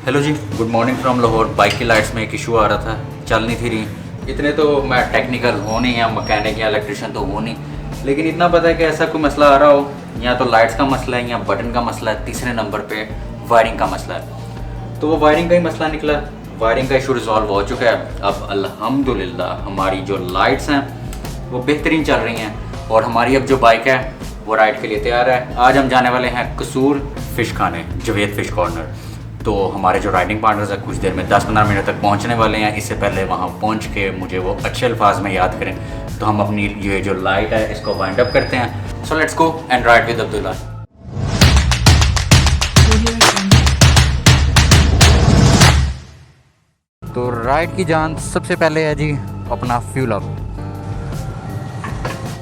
Hello जी, good morning from Lahore. Bike की lights में एक इशू आ रहा था, चल नहीं थी रही। इतने तो मैं टेक्निकल हो नहीं या मैकेनिक या इलेक्ट्रिशियन तो हो नहीं, लेकिन इतना पता है कि ऐसा कोई मसला आ रहा हो, या तो लाइट्स का मसला है या बटन का मसला है, तीसरे नंबर पे वायरिंग का मसला है। तो वो वायरिंग का ही मसला निकला। वायरिंग का इशू रिजॉल्व हो चुका है। अब अल्हम्दुलिल्लाह हमारी जो लाइट्स हैं वो बेहतरीन चल रही हैं और हमारी अब जो बाइक है वो राइड के लिए तैयार है। आज हम जाने वाले हैं कसूर फ़िश खाने, जवेद फ़िश कॉर्नर। तो हमारे जो राइडिंग पार्टनर्स हैं कुछ देर में 10-15 मिनट तक पहुंचने वाले हैं। इससे पहले वहां पहुंच के मुझे वो अच्छे अल्फाज में याद करें, तो हम अपनी ये जो लाइट है इसको वाइंड अप करते हैं। So let's go and ride with Abdullah. तो राइड की जान सबसे पहले है जी अपना फ्यूल अप।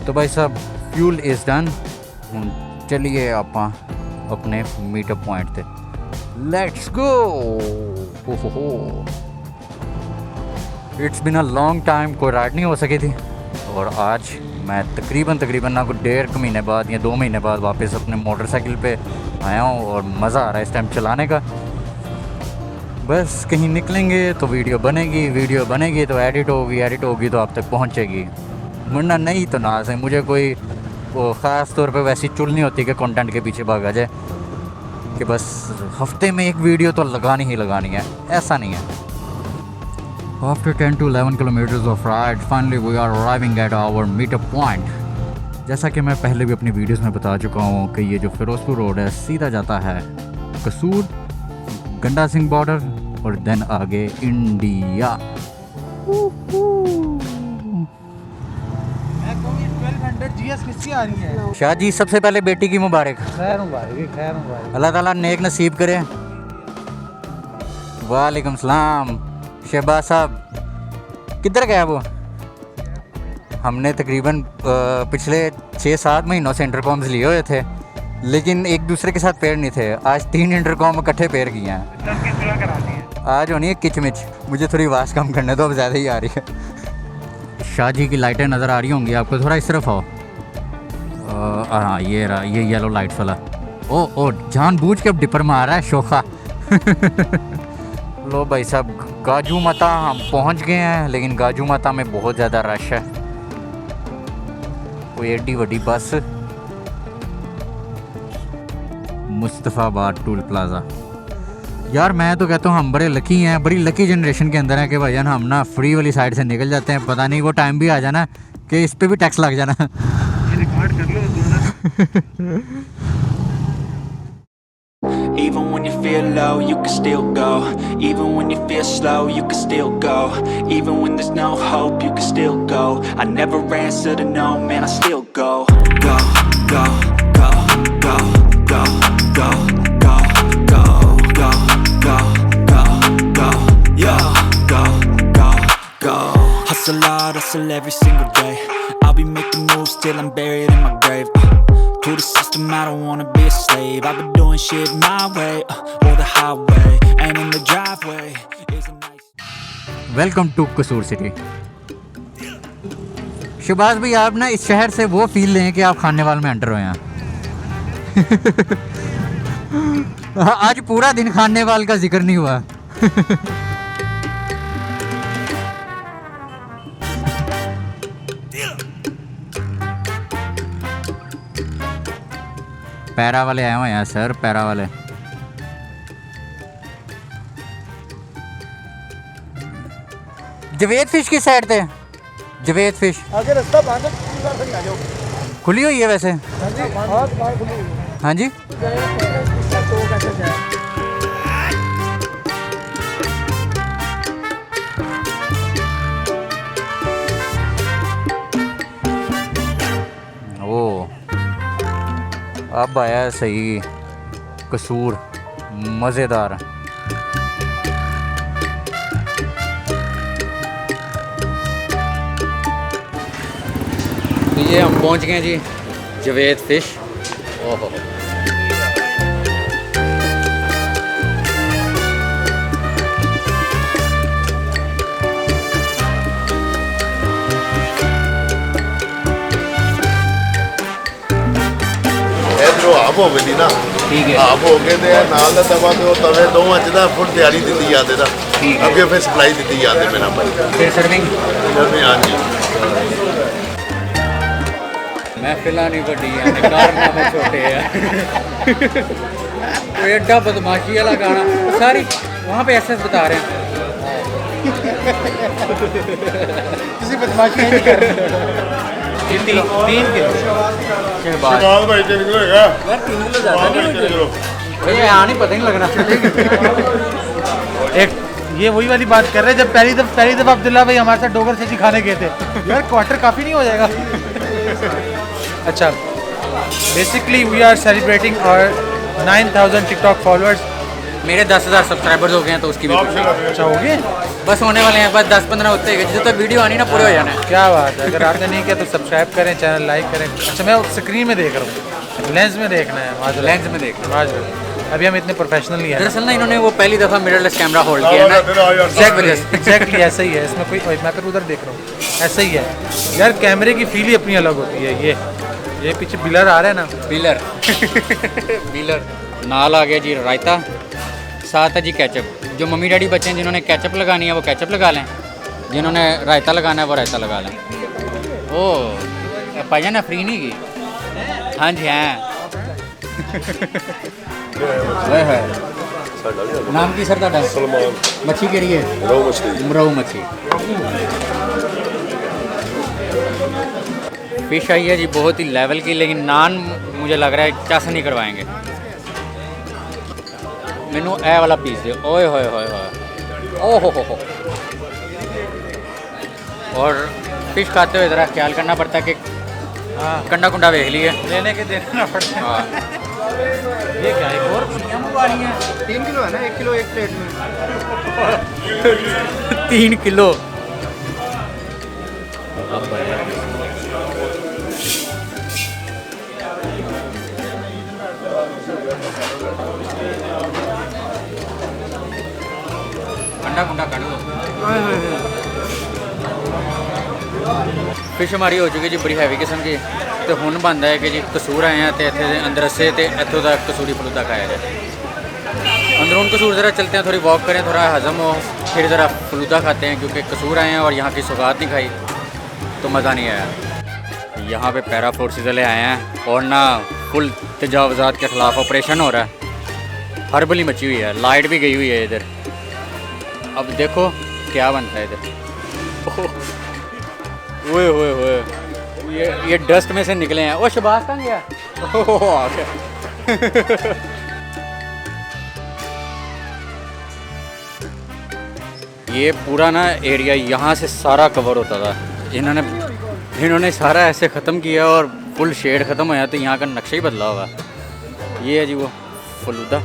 तो भाई साहब फ्यूल इज़ डन। चलिए आप अपने मीटअप पॉइंट थे। Let's go. It's been a long time कोई राइड नहीं हो सकी थी, और आज मैं तकरीबन ना कुछ 1.5 महीने बाद या 2 महीने बाद वापस अपने मोटरसाइकिल पे आया हूँ और मज़ा आ रहा है इस टाइम चलाने का। बस कहीं निकलेंगे तो वीडियो बनेगी तो एडिट होगी तो आप तक पहुँचेगी, वरना नहीं तो ना से मुझे कोई वो ख़ास तौर पे वैसी चुल नहीं होती कि कंटेंट के पीछे भागा जाए कि बस हफ्ते में एक वीडियो तो लगानी ही लगानी है, ऐसा नहीं है। After 10 to 11 kilometres of ride finally we are arriving at our meetup point. जैसा कि मैं पहले भी अपनी वीडियोस में बता चुका हूँ कि ये जो फिरोजपुर रोड है सीधा जाता है कसूर, गंडा सिंह बॉर्डर और देन आगे इंडिया। शाह जी सबसे पहले बेटी की मुबारक। खैर मुबारक। अल्लाह ताला नेक नसीब करे। वालेकुम सलाम। शहबाज साहब किधर गया वो? हमने तकरीबन पिछले 6-7 महीनों से इंटरकॉम्स लिए हुए थे, लेकिन एक दूसरे के साथ पेयर नहीं थे। आज 3 इंटरकॉम इकट्ठे पेयर किए हैं। आज होनी है किचमिच। मुझे थोड़ी आवाज़ कम करने दो, अब ज़्यादा ही आ रही है। शाह जी की लाइटें नज़र आ रही होंगी आपको, थोड़ा इस तरफ आओ। हाँ ये रहा, ये येलो लाइट्स वाला। ओ जानबूझ के अब डिपर में आ रहा है शोखा। लो भाई साहब गाजू माता हम पहुंच गए हैं, लेकिन गाजू माता में बहुत ज़्यादा रश है। कोई एडी वड्डी बस। Mustafabad tool plaza. यार मैं तो कहता हूँ हम बड़े लकी हैं, बड़ी लकी जनरेशन के अंदर हैं कि भाईजान हम ना फ्री वाली साइड से निकल जाते हैं। पता नहीं वो टाइम भी आ जाना कि इस पे भी टैक्स लग जाना। Even when you feel low, you can still go. Even when you feel slow, you can still go. Even when there's no hope, you can still go. I never answer to no, man, I still go. Go, go, go, go, go, go, go, go, go, go, go, go, yo, go, go, go. Hustle hard, hustle every single day. I'll be making moves till I'm buried in my grave. To the system, I don't wanna be a slave. I've been doing shit my way, or the highway. And in the driveway is a nice. Welcome to Kasur city. Shahbaz भाई आप ना इस शहर से वो feel लें कि आप खाने वाले में एंटर हुए हैं। आज पूरा दिन खाने वाल का जिक्र नहीं हुआ। पैरा वाले आए हुए हैं सर, पैरा वाले। जवेद फिश की साइड थे। जवेद फिश आगे रास्ता बंद है, आ जाओ। खुली हुई है वैसे। हाँ जी ओ अब आया सही कसूर, मज़ेदार। तो ये हम पहुंच गए जी जवेद फ़िश। ओहो Pedro ਭਾਪ ਹੋਵੇ ਦੀ ਨਾ ਠੀਕ ਹੈ ਭਾਪ ਹੋ ਕੇ ਤੇ ਨਾਲ ਦਾ ਤਵਾ ਤੇ ਉਹ ਤਵੇ ਦੋਵਾਂ ਚ ਨਾ ਫੁੱਲ ਤਿਆਰੀ ਦਿੱਤੀ ਜਾਂਦੇ ਦਾ ਠੀਕ ਹੈ। ਅੱਗੇ ਫਿਰ ਸਪਲਾਈ ਦਿੱਤੀ ਜਾਂਦੇ ਮੇਰਾ ਭਾਈ ਫਿਰ ਸਰਵਿੰਗ ਹਾਂਜੀ महफिला नहीं बड़ी है कारनामे छोटे हैं वो एडा बदमाशी वाला गाना सारी वहाँ पे ऐसे बता रहे हैं किसी बदमाशी नहीं कर रहे। 3 किलो शहबाज ਭਾਈ 3 ਕਿਲੋ ਹੈਗਾ यार 3 किलो ज़्यादा नहीं हो भैया यहाँ नहीं पता नहीं लगना एक ये वही वाली बात कर रहे हैं जब पहली दफ़ा अब्दुल्ला भाई हमारे साथ डोगर सब्जी खाने गए थे यार क्वार्टर काफ़ी नहीं हो जाएगा। अच्छा बेसिकली वी आर सेलिब्रेटिंग और 9000 टिकटॉक फॉलोअर्स। मेरे 10,000 सब्सक्राइबर्स हो गए हैं तो उसकी भी खुशी है। अच्छा हो गए बस होने वाले हैं बस 10-15 होते हैं जिस तक वीडियो आनी ना पूरे हो जाना है। क्या बात है। अगर आपने नहीं किया तो सब्सक्राइब करें चैनल लाइक करें। अच्छा मैं स्क्रीन में देख रहा हूँ लेंस में देखना है माजरा लेंस में देख माजरा अभी हम इतने प्रोफेशनल नहीं है दरअसल ना इन्होंने वो पहली दफ़ा मिररलेस कैमरा होल्ड किया है ना एग्जैक्टली ऐसा ही है इसमें कोई मैं फिर उधर देख रहा हूँ ऐसा ही है यार कैमरे की फील ही अपनी अलग होती है। ये पीछे बिलर आ रहा है ना बिलर बिलर नाल आ गया जी रायता साथ है जी केचप जो मम्मी डैडी बच्चे हैं जिन्होंने केचप लगानी है वो केचप लगा लें जिन्होंने रायता लगाना है वो रायता लगा लें। ओ भाईजान ने फ्री नहीं की हाँ जी हाँ है नाम की सर ਤੁਹਾਡਾ ਸਲਮਾਨ मच्छी केड़ी है ਰੋ ਮਛਲੀ मराऊ मच्छी फिश आई है जी बहुत ही लेवल की लेकिन नान मुझे लग रहा है चस नहीं करवाएंगे। मैनू ए वाला पीस दे ओए होए होए होए ओ हो और फिश खाते हुए ज़रा ख्याल करना पड़ता है कि हाँ कंडा कुंडा देख लिए लेने के देखना पड़ता है। हाँ ये क्या है और 3 किलो है ना 1 किलो एक प्लेट में 3 किलो अंडा कुंडा काट दो। फिश हमारी हो चुकी जी बड़ी हैवी किस्म की तो हुन बनता है कि जी कसूर आए हैं तो इतने अंदर से इतों का कसूरी फलूदा खाया जाए। अंदरून कसूर ज़रा चलते हैं थोड़ी वॉक करें थोड़ा हज़म हो फिर ज़रा फलूदा खाते हैं क्योंकि कसूर आए हैं और यहाँ की सौगात नहीं खाई तो मज़ा नहीं आया। यहाँ पे पैरा फोर्सेस वाले आए हैं और ना फुल तजावज़ात के ख़िलाफ़ ऑपरेशन हो रहा है। हरबली मची हुई है लाइट भी गई हुई है इधर। अब देखो क्या बनता है इधर। ओए ओए ओए ये डस्ट में से निकले हैं। ओ शबाज कहाँ गया? ओह आ गया। ये पूरा ना एरिया यहाँ से सारा कवर होता था इन्होंने सारा ऐसे ख़त्म किया और फुल शेड ख़त्म होया तो यहाँ का नक्शा ही बदला हुआ। ये है जी वो फलूदा।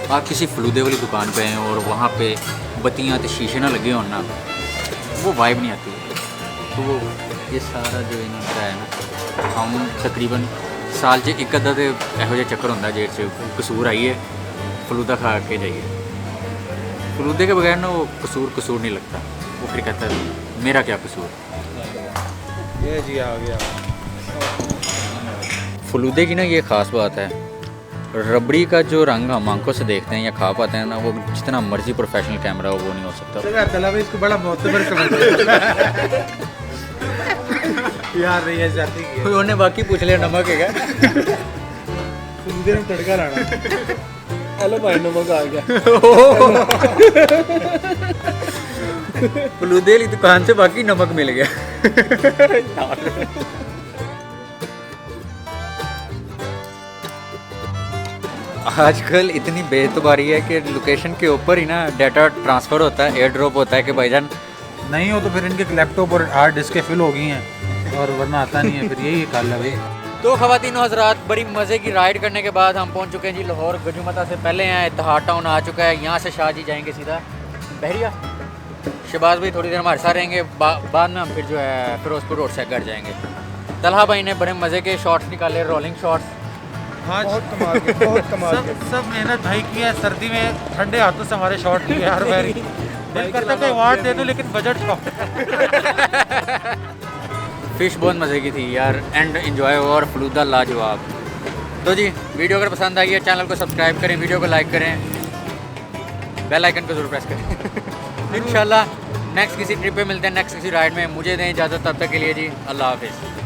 आप किसी फलूदे वाली दुकान पे हैं और वहाँ पे बत्तियाँ तो शीशे ना लगे हो ना वो वाइब नहीं आती। तो वो ये सारा जो इन्होंने कराया ना हम तकरीबन साल च एक अद्धा तो यहो जिहा चक्कर होंदा जेर च कसूर आइए फलूदा खा के जाइए। फलूदे के बगैर ना वो कसूर नहीं लगता। वो फिर कहता है मेरा क्या कसूर। ये जी आ गया। फलूदे की ना ये ख़ास बात है रबड़ी का जो रंग हम आंखों से देखते हैं या खा पाते हैं ना वो जितना मर्जी प्रोफेशनल कैमरा हो वो नहीं हो सकता। चला भाई इसको बड़ा मोतबर समझ यार नहीं है जाती की उन्होंने बाकी पूछ लिया नमक है क्या? फलूदे में तड़का लाना। हेलो भाई नमक आ गया। फलूदे वाली दुकान से बाकी नमक मिल गया। आजकल इतनी बेतबारी है कि लोकेशन के ऊपर ही ना डाटा ट्रांसफ़र होता है एयर ड्रॉप होता है कि भाईजान नहीं हो तो फिर इनके लैपटॉप और हार्ड डिस्कें फिल हो गई हैं और वरना आता नहीं है फिर यही काल है भाई। तो ख़वातीन हज़रात बड़ी मज़े की राइड करने के बाद हम पहुंच चुके हैं जी लाहौर गजूमता से पहले हैं इत्तेहाद टाउन आ चुका है। यहाँ से शाह जी जाएंगे सीधा बहरिया। शहबाज भाई थोड़ी देर हमारे साथ रहेंगे बाद में हम फिर जो है फिरोजपुर रोड से घर जाएंगे। तलहा भाई ने बड़े मज़े के शॉट्स निकाले, रोलिंग शॉट्स। हाँ बहुत कमाल के, बहुत कमाल के। सब मेहनत भाई की है, सर्दी में ठंडे हाथों से हमारे शॉट लिए हर बारी। दिल करता है अवार्ड दे दूं लेकिन बजट शॉट। फ़िश बहुत मज़े की थी यार, एंड एंजॉय और फलूदा लाजवाब। तो जी वीडियो अगर पसंद आई है चैनल को सब्सक्राइब करें, वीडियो को लाइक करें, बेल आइकन को ज़रूर प्रेस करें। इंशाल्लाह नेक्स्ट किसी ट्रिप पे मिलते हैं, नेक्स्ट किसी राइड में। मुझे दें इजाज़त, तब तक के लिए जी अल्लाह हाफिज़।